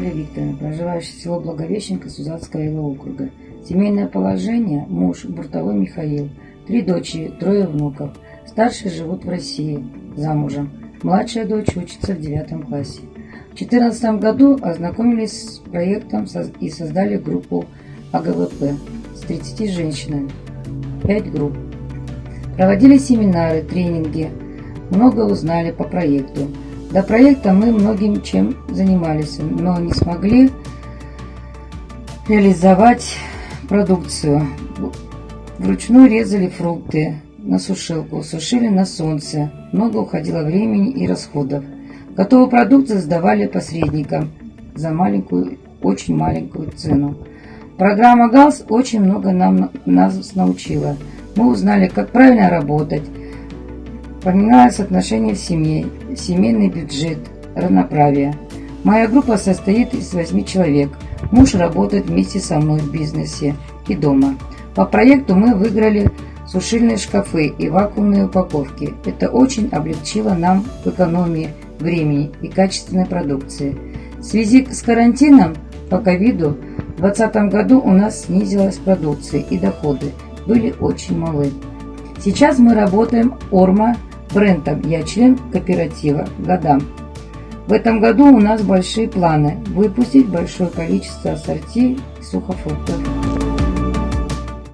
Наталья Викторовна, проживающая в село Благовещенко Сузанского округа. Семейное положение: муж Буртовой Михаил, 3 дочери, 3 внуков. Старшие живут в России, замужем. Младшая дочь учится в 9 классе. В 2014 году ознакомились с проектом и создали группу АГВП с 30 женщинами, 5 групп. Проводили семинары, тренинги, много узнали по проекту. До проекта мы многим чем занимались, но не смогли реализовать продукцию. Вручную резали фрукты на сушилку, сушили на солнце. Много уходило времени и расходов. Готовую продукцию сдавали посредникам за маленькую, очень маленькую цену. Программа ГАЛС очень много нас научила. Мы узнали, как правильно работать. Поменялось отношение в семье, семейный бюджет, равноправие. Моя группа состоит из 8 человек. Муж работает вместе со мной в бизнесе и дома. По проекту мы выиграли сушильные шкафы и вакуумные упаковки. Это очень облегчило нам в экономии времени и качественной продукции. В связи с карантином по ковиду в 2020 году у нас снизилась продукция и доходы были очень малы. Сейчас мы работаем ОРМА брендом, я член кооператива годам. В этом году у нас большие планы выпустить большое количество ассорти сухофруктов.